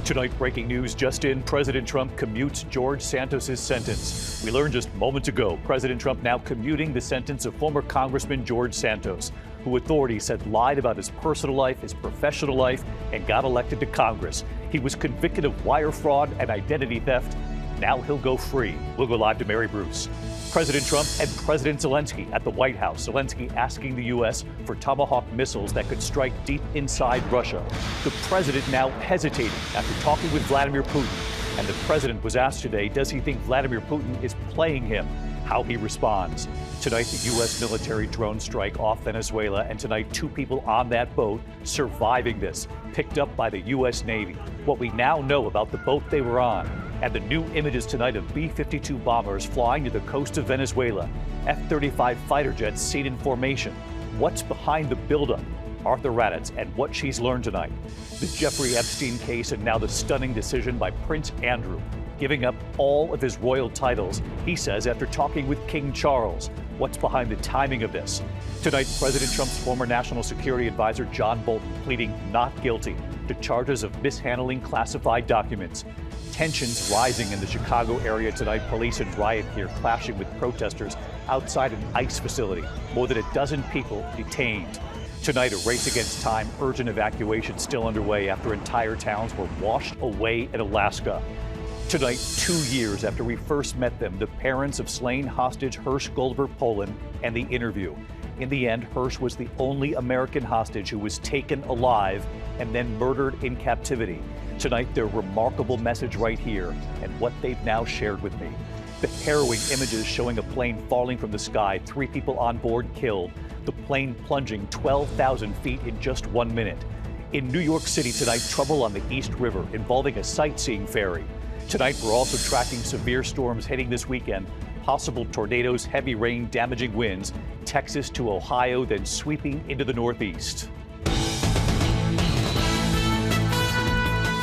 Tonight, breaking news just in. President Trump commutes George Santos' sentence. We learned just moments ago, President Trump now commuting the sentence of former Congressman George Santos, who authorities said lied about his personal life, his professional life, and got elected to Congress. He was convicted of wire fraud and identity theft. Now he'll go free. We'll go live to Mary Bruce. President Trump and President Zelenskyy at the White House. Zelenskyy asking the U.S. for Tomahawk missiles that could strike deep inside Russia. The president now hesitating after talking with Vladimir Putin. And the president was asked today, does he think Vladimir Putin is playing him? How he responds. Tonight, the U.S. military drone strike off Venezuela, and tonight, 2 people on that boat surviving this, picked up by the U.S. Navy. What we now know about the boat they were on, and the new images tonight of B-52 bombers flying to the coast of Venezuela, F-35 fighter jets seen in formation. What's behind the buildup? Arthur Raddatz and what she's learned tonight. The Jeffrey Epstein case and now the stunning decision by Prince Andrew, giving up all of his royal titles, he says, after talking with King Charles. What's behind the timing of this? Tonight, President Trump's former national security advisor, John Bolton, pleading not guilty to charges of mishandling classified documents. Tensions rising in the Chicago area tonight. Police and riot gear clashing with protesters outside an ICE facility. More than a dozen people detained. Tonight, a race against time. Urgent evacuation still underway after entire towns were washed away in Alaska. Tonight, 2 years after we first met them, the parents of slain hostage Hersh Goldberg-Polin and the interview. In the end, Hersh was the only American hostage who was taken alive and then murdered in captivity. Tonight, their remarkable message right here and what they've now shared with me. The harrowing images showing a plane falling from the sky, 3 people on board killed, the plane plunging 12,000 feet in just 1 minute. In New York City tonight, trouble on the East River involving a sightseeing ferry. Tonight, we're also tracking severe storms hitting this weekend. Possible tornadoes, heavy rain, damaging winds. Texas to Ohio, then sweeping into the Northeast.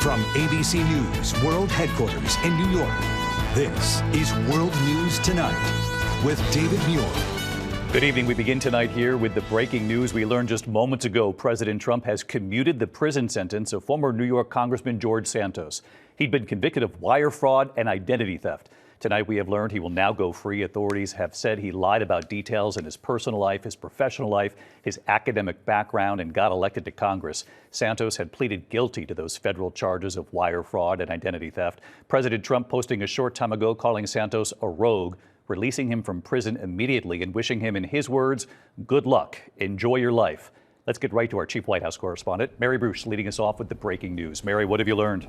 From ABC News World Headquarters in New York, this is World News Tonight with David Muir. Good evening. We begin tonight here with the breaking news we learned just moments ago. President Trump has commuted the prison sentence of former New York Congressman George Santos. He'd been convicted of wire fraud and identity theft. Tonight, we have learned he will now go free. Authorities have said he lied about details in his personal life, his professional life, his academic background, and got elected to Congress. Santos had pleaded guilty to those federal charges of wire fraud and identity theft. President Trump posting a short time ago calling Santos a rogue, releasing him from prison immediately and wishing him, in his words, good luck, enjoy your life. Let's get right to our chief White House correspondent, Mary Bruce, leading us off with the breaking news. Mary, what have you learned?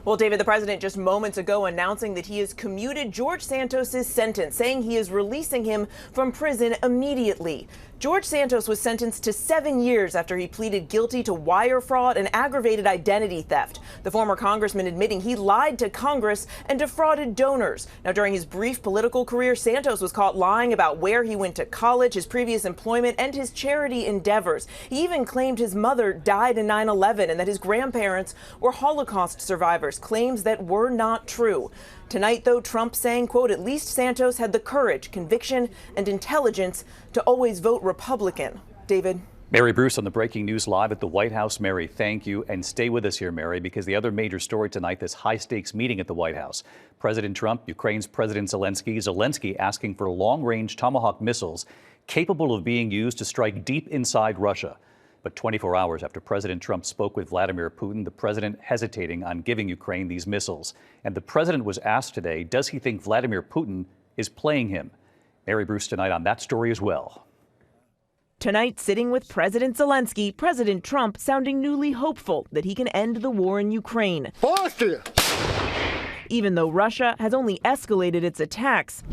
Well, David, the president just moments ago announcing that he has commuted George Santos' sentence, saying he is releasing him from prison immediately. George Santos was sentenced to 7 years after he pleaded guilty to wire fraud and aggravated identity theft. The former congressman admitting he lied to Congress and defrauded donors. Now, during his brief political career, Santos was caught lying about where he went to college, his previous employment, and his charity endeavors. He even claimed his mother died in 9/11 and that his grandparents were Holocaust survivors, claims that were not true. Tonight, though, Trump saying, quote, at least Santos had the courage, conviction, and intelligence to always vote Republican. David. Mary Bruce on the breaking news live at the White House. Mary, thank you. And stay with us here, Mary, because the other major story tonight, this high-stakes meeting at the White House. President Trump, Ukraine's President Zelenskyy asking for long-range Tomahawk missiles capable of being used to strike deep inside Russia. But 24 hours after President Trump spoke with Vladimir Putin, the president hesitating on giving Ukraine these missiles. And the president was asked today, does he think Vladimir Putin is playing him? Mary Bruce tonight on that story as well. Tonight, sitting with President Zelenskyy, President Trump sounding newly hopeful that he can end the war in Ukraine. Austria! Even though Russia has only escalated its attacks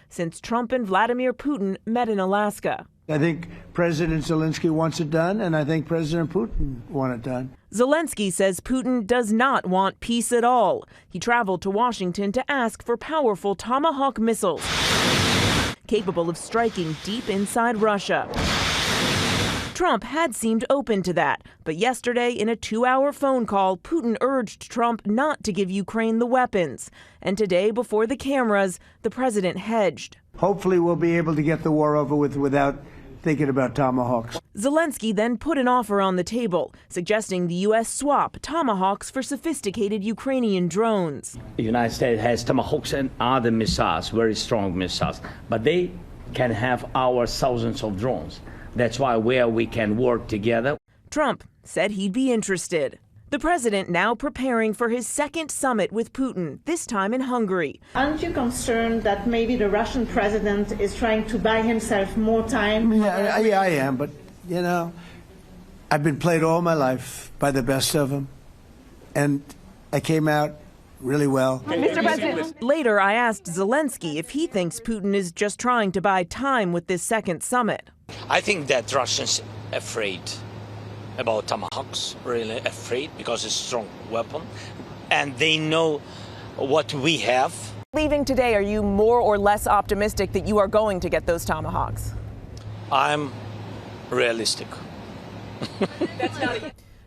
since Trump and Vladimir Putin met in Alaska. I think President Zelenskyy wants it done, and I think President Putin wants it done. Zelenskyy says Putin does not want peace at all. He traveled to Washington to ask for powerful Tomahawk missiles capable of striking deep inside Russia. Trump had seemed open to that, but yesterday in a 2-hour phone call, Putin urged Trump not to give Ukraine the weapons. And today, before the cameras, the president hedged. Hopefully we'll be able to get the war over with without thinking about Tomahawks. Zelenskyy then put an offer on the table, suggesting the U.S. swap Tomahawks for sophisticated Ukrainian drones. The United States has Tomahawks and other missiles, very strong missiles, but they can have our thousands of drones. That's why we can work together. Trump said he'd be interested. The president now preparing for his second summit with Putin, this time in Hungary. Aren't you concerned that maybe the Russian president is trying to buy himself more time? Yeah, I am, but, you know, I've been played all my life by the best of them, and I came out really well. Mr. President. Later, I asked Zelenskyy if he thinks Putin is just trying to buy time with this second summit. I think that Russians are afraid about Tomahawks, really afraid, because it's a strong weapon, and they know what we have. Leaving today, are you more or less optimistic that you are going to get those Tomahawks? I'm realistic.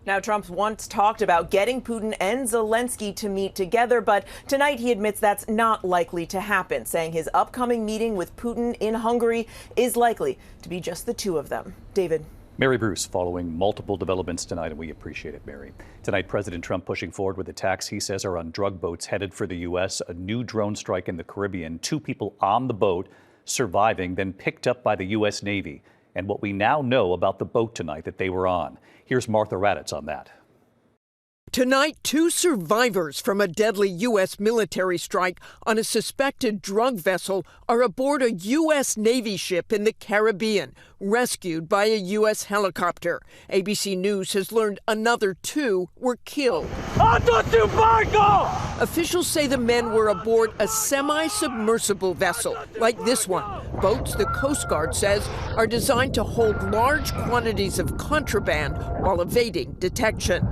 Now, Trump once talked about getting Putin and Zelenskyy to meet together, but tonight he admits that's not likely to happen, saying his upcoming meeting with Putin in Hungary is likely to be just the two of them. David. Mary Bruce following multiple developments tonight, and we appreciate it, Mary. Tonight, President Trump pushing forward with attacks he says are on drug boats headed for the U.S., a new drone strike in the Caribbean, 2 people on the boat surviving, then picked up by the U.S. Navy, and what we now know about the boat tonight that they were on. Here's Martha Raddatz on that. Tonight, 2 survivors from a deadly U.S. military strike on a suspected drug vessel are aboard a U.S. Navy ship in the Caribbean, rescued by a U.S. helicopter. ABC News has learned another 2 were killed. Officials say the men were aboard a semi-submersible vessel, like this one. Boats, the Coast Guard says, are designed to hold large quantities of contraband while evading detection.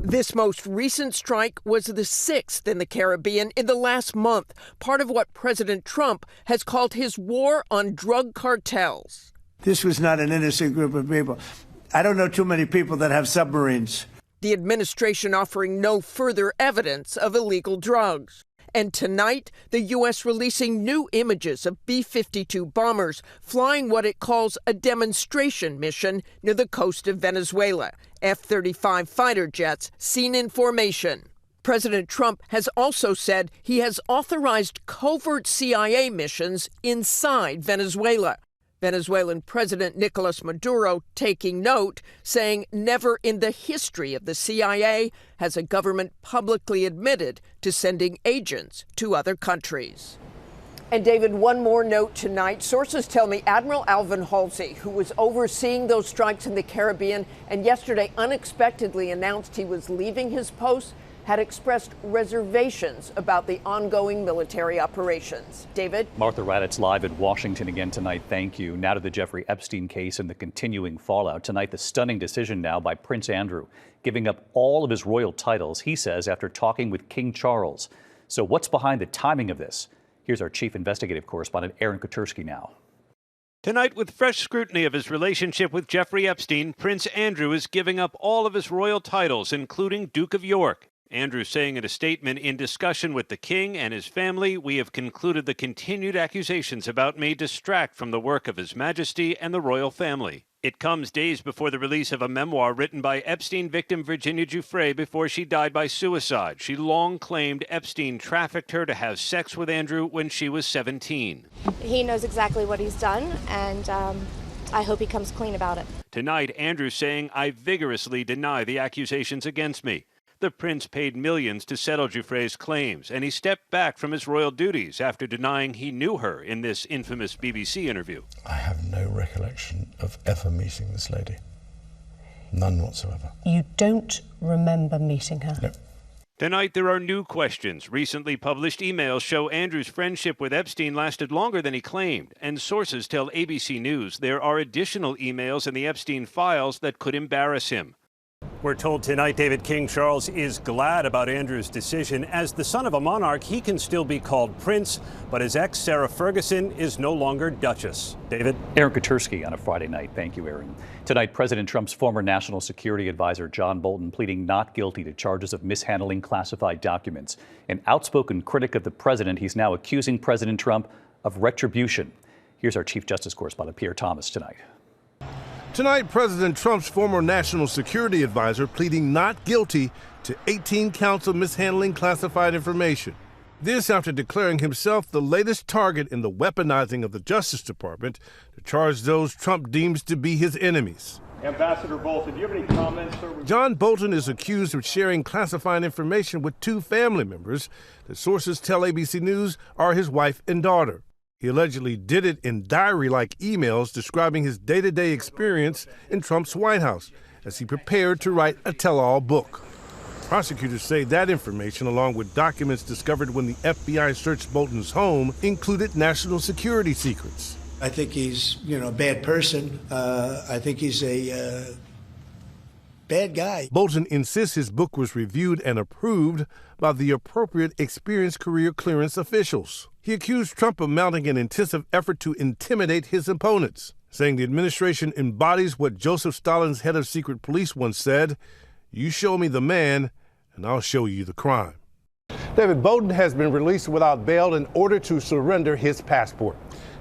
This most recent strike was the 6th in the Caribbean in the last month, part of what President Trump has called his war on drug cartels. This was not an innocent group of people. I don't know too many people that have submarines. The administration offering no further evidence of illegal drugs. And tonight, the U.S. releasing new images of B-52 bombers flying what it calls a demonstration mission near the coast of Venezuela. F-35 fighter jets seen in formation. President Trump has also said he has authorized covert CIA missions inside Venezuela. Venezuelan President Nicolas Maduro taking note, saying never in the history of the CIA has a government publicly admitted to sending agents to other countries. And David, one more note tonight. Sources tell me Admiral Alvin Halsey, who was overseeing those strikes in the Caribbean and yesterday unexpectedly announced he was leaving his post, had expressed reservations about the ongoing military operations. David? Martha Raddatz live in Washington again tonight. Thank you. Now to the Jeffrey Epstein case and the continuing fallout. Tonight, the stunning decision now by Prince Andrew, giving up all of his royal titles, he says, after talking with King Charles. So what's behind the timing of this? Here's our chief investigative correspondent, Aaron Kotursky now. Tonight, with fresh scrutiny of his relationship with Jeffrey Epstein, Prince Andrew is giving up all of his royal titles, including Duke of York. Andrew saying in a statement, in discussion with the king and his family, we have concluded the continued accusations about me distract from the work of His Majesty and the royal family. It comes days before the release of a memoir written by Epstein victim Virginia Giuffre before she died by suicide. She long claimed Epstein trafficked her to have sex with Andrew when she was 17. He knows exactly what he's done, and I hope he comes clean about it. Tonight, Andrew saying, I vigorously deny the accusations against me. The prince paid millions to settle Giuffre's claims, and he stepped back from his royal duties after denying he knew her in this infamous BBC interview. I have no recollection of ever meeting this lady. None whatsoever. You don't remember meeting her? No. Tonight, there are new questions. Recently published emails show Andrew's friendship with Epstein lasted longer than he claimed, and sources tell ABC News there are additional emails in the Epstein files that could embarrass him. We're told tonight David King Charles is glad about Andrew's decision. As the son of a monarch, he can still be called Prince, but his ex, Sarah Ferguson, is no longer Duchess. David? Aaron Kotursky on a Friday night. Thank you, Aaron. Tonight, President Trump's former national security advisor, John Bolton, pleading not guilty to charges of mishandling classified documents. An outspoken critic of the president, he's now accusing President Trump of retribution. Here's our Chief Justice correspondent, Pierre Thomas, tonight. Tonight, President Trump's former national security advisor pleading not guilty to 18 counts of mishandling classified information. This after declaring himself the latest target in the weaponizing of the Justice Department to charge those Trump deems to be his enemies. Ambassador Bolton, do you have any comments? John Bolton is accused of sharing classified information with two family members that sources tell ABC News are his wife and daughter. He allegedly did it in diary-like emails describing his day-to-day experience in Trump's White House as he prepared to write a tell-all book. Prosecutors say that information, along with documents discovered when the FBI searched Bolton's home, included national security secrets. I think he's, a bad person. I think he's a bad guy. Bolton insists his book was reviewed and approved by the appropriate experienced career clearance officials. He accused Trump of mounting an intensive effort to intimidate his opponents, saying the administration embodies what Joseph Stalin's head of secret police once said, "You show me the man, and I'll show you the crime." David Bolton has been released without bail in order to surrender his passport.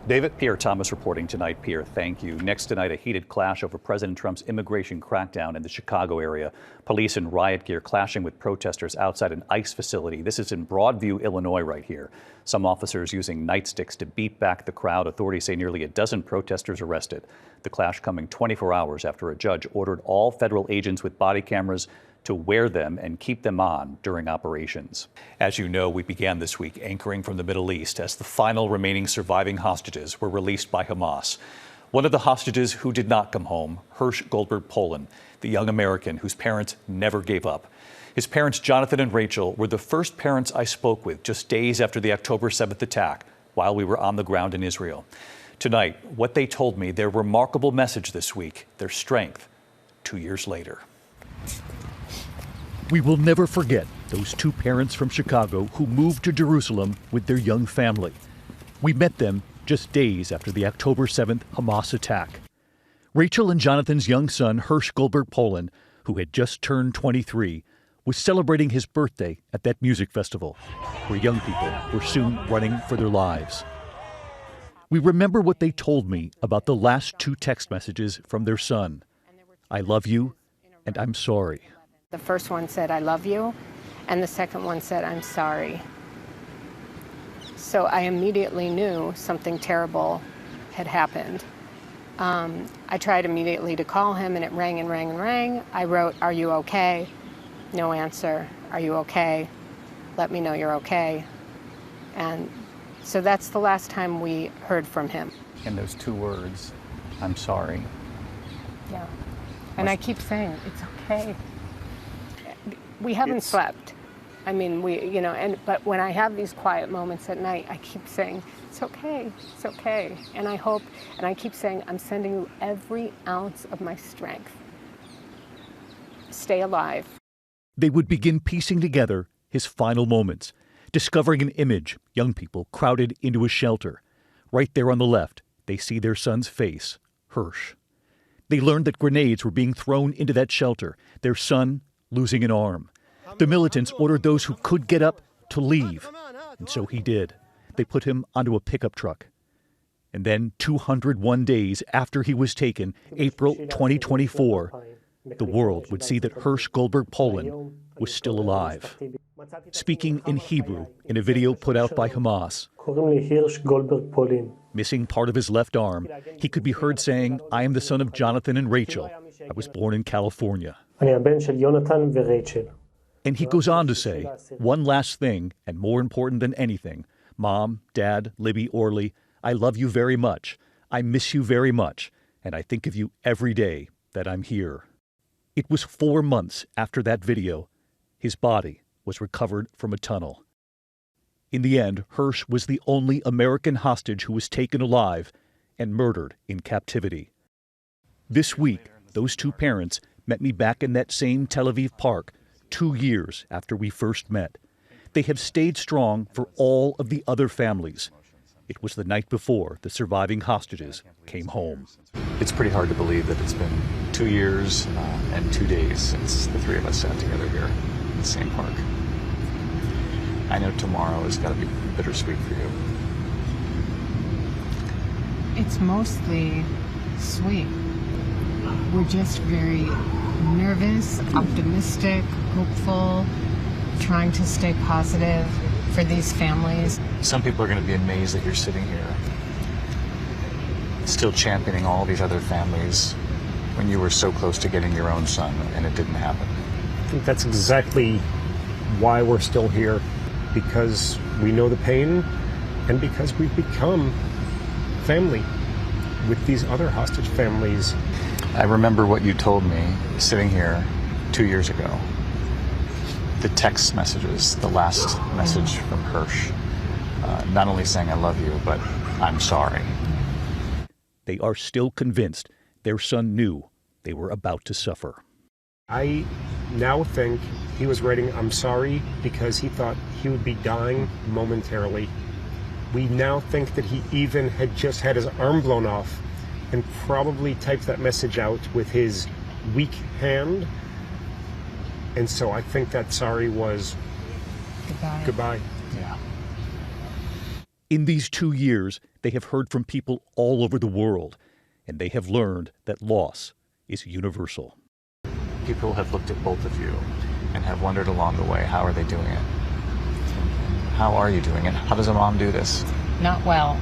David? Pierre Thomas reporting tonight. Pierre, thank you. Next tonight, a heated clash over President Trump's immigration crackdown in the Chicago area. Police in riot gear clashing with protesters outside an ICE facility. This is in Broadview, Illinois, right here. Some officers using nightsticks to beat back the crowd. Authorities say nearly a dozen protesters arrested. The clash coming 24 hours after a judge ordered all federal agents with body cameras to wear them and keep them on during operations. As you know, we began this week anchoring from the Middle East as the final remaining surviving hostages were released by Hamas. One of the hostages who did not come home, Hersh Goldberg-Polin, the young American whose parents never gave up. His parents, Jonathan and Rachel, were the first parents I spoke with just days after the October 7th attack while we were on the ground in Israel. Tonight, what they told me, their remarkable message this week, their strength 2 years later. We will never forget those two parents from Chicago who moved to Jerusalem with their young family. We met them just days after the October 7th Hamas attack. Rachel and Jonathan's young son, Hersh Goldberg-Polin, who had just turned 23, was celebrating his birthday at that music festival, where young people were soon running for their lives. We remember what they told me about the last two text messages from their son. "I love you," and "I'm sorry." The first one said, "I love you," and the second one said, "I'm sorry." So I immediately knew something terrible had happened. I tried immediately to call him, and it rang and rang and rang. I wrote, "Are you okay?" No answer. "Are you okay? Let me know you're okay." And so that's the last time we heard from him. And those two words, "I'm sorry." Yeah. And I keep saying, it's okay. We haven't slept. I mean, but when I have these quiet moments at night, I keep saying, it's okay, it's okay. And I keep saying, I'm sending you every ounce of my strength. Stay alive. They would begin piecing together his final moments, discovering an image, young people crowded into a shelter. Right there on the left, they see their son's face, Hersh. They learned that grenades were being thrown into that shelter, their son losing an arm. The militants ordered those who could get up to leave, and so he did. They put him onto a pickup truck. And then 201 days after he was taken, April 2024, the world would see that Hersh Goldberg-Polin was still alive. Speaking in Hebrew in a video put out by Hamas, missing part of his left arm, he could be heard saying, "I am the son of Jonathan and Rachel. I was born in California." And he goes on to say, one last thing, and more important than anything, "Mom, Dad, Libby, Orly, I love you very much. I miss you very much, and I think of you every day that I'm here." It was 4 months after that video, his body was recovered from a tunnel. In the end, Hersh was the only American hostage who was taken alive and murdered in captivity. This week, those two parents met me back in that same Tel Aviv park 2 years after we first met. They have stayed strong for all of the other families. It was the night before the surviving hostages came home. It's pretty hard to believe that it's been 2 years and 2 days since the three of us sat together here in the same park. I know tomorrow has got to be bittersweet for you. It's mostly sweet. We're just very nervous, optimistic, hopeful, trying to stay positive for these families. Some people are going to be amazed that you're sitting here still championing all these other families when you were so close to getting your own son and it didn't happen. I think that's exactly why we're still here, because we know the pain and because we've become family with these other hostage families. I remember what you told me sitting here 2 years ago. The text messages, the last message from Hersh, not only saying I love you, but I'm sorry. They are still convinced their son knew they were about to suffer. I now think he was writing I'm sorry because he thought he would be dying momentarily. We now think that he even had just had his arm blown off and probably typed that message out with his weak hand. And so I think that sorry was goodbye. Yeah. In these 2 years, they have heard from people all over the world, and they have learned that loss is universal. People have looked at both of you and have wondered along the way, how are they doing it? How are you doing it? How does a mom do this? Not well.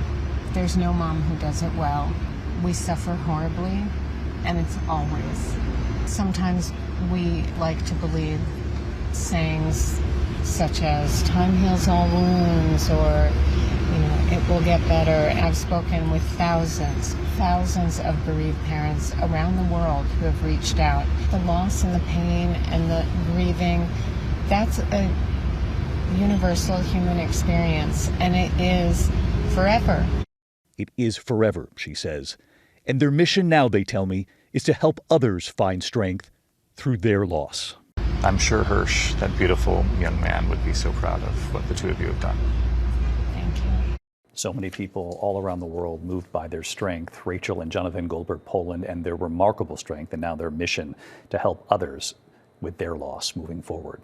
There's no mom who does it well. We suffer horribly, and it's always. Sometimes we like to believe sayings such as time heals all wounds, or it will get better. I've spoken with thousands of bereaved parents around the world who have reached out. The loss and the pain and the grieving, that's a universal human experience, and it is forever. It is forever, she says. And their mission now, they tell me, is to help others find strength through their loss. I'm sure Hersh, that beautiful young man, would be so proud of what the two of you have done. Thank you. So many people all around the world moved by their strength, Rachel and Jonathan Goldberg-Polin, and their remarkable strength, and now their mission to help others with their loss moving forward.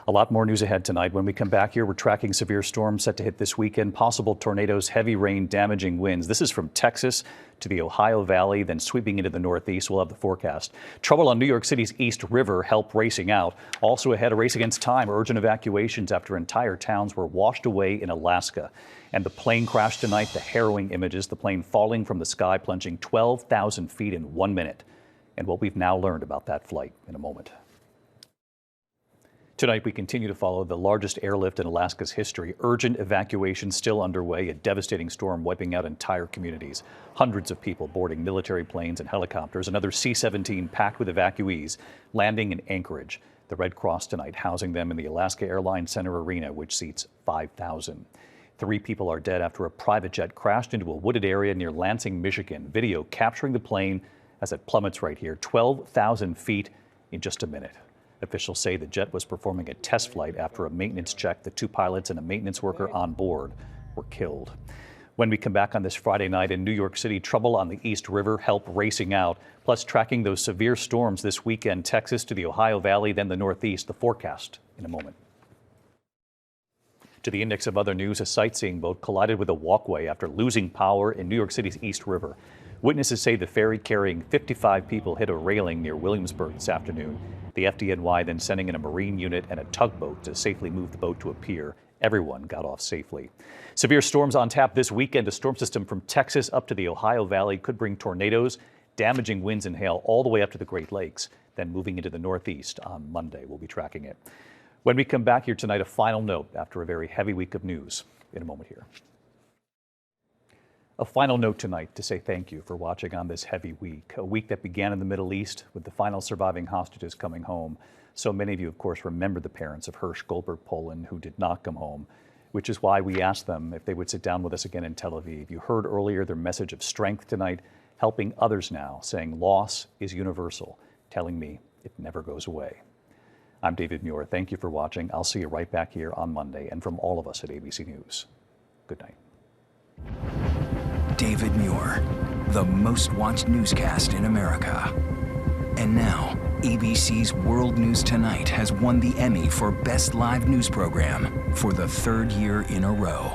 A lot more news ahead tonight. When we come back here, we're tracking severe storms set to hit this weekend, possible tornadoes, heavy rain, damaging winds. This is from Texas to the Ohio Valley, then sweeping into the Northeast. We'll have the forecast. Trouble on New York City's East River, help racing out. Also ahead, a race against time, urgent evacuations after entire towns were washed away in Alaska. And the plane crash tonight, the harrowing images, the plane falling from the sky, plunging 12,000 feet in 1 minute. And what we've now learned about that flight in a moment. Tonight, we continue to follow the largest airlift in Alaska's history. Urgent evacuation still underway, a devastating storm wiping out entire communities. Hundreds of people boarding military planes and helicopters, another C-17 packed with evacuees landing in Anchorage. The Red Cross tonight housing them in the Alaska Airlines Center Arena, which seats 5,000. 3 people are dead after a private jet crashed into a wooded area near Lansing, Michigan. Video capturing the plane as it plummets right here, 12,000 feet in just a minute. Officials say the jet was performing a test flight after a maintenance check. The 2 pilots and a maintenance worker on board were killed. When we come back on this Friday night in New York City, trouble on the East River, help racing out, plus tracking those severe storms this weekend, Texas to the Ohio Valley, then the Northeast. The forecast in a moment. To the index of other news, a sightseeing boat collided with a walkway after losing power in New York City's East River. Witnesses say the ferry carrying 55 people hit a railing near Williamsburg this afternoon. The FDNY then sending in a marine unit and a tugboat to safely move the boat to a pier. Everyone got off safely. Severe storms on tap this weekend. A storm system from Texas up to the Ohio Valley could bring tornadoes, damaging winds and hail all the way up to the Great Lakes, then moving into the Northeast on Monday. We'll be tracking it. When we come back here tonight, a final note after a very heavy week of news. In a moment here. A final note tonight to say thank you for watching on this heavy week, a week that began in the Middle East with the final surviving hostages coming home. So many of you, of course, remember the parents of Hersh Goldberg-Polin who did not come home, which is why we asked them if they would sit down with us again in Tel Aviv. You heard earlier their message of strength tonight, helping others now, saying loss is universal, telling me it never goes away. I'm David Muir. Thank you for watching. I'll see you right back here on Monday. And from all of us at ABC News, good night. David Muir, the most watched newscast in America. And now, ABC's World News Tonight has won the Emmy for Best Live News Program for the 3rd year in a row.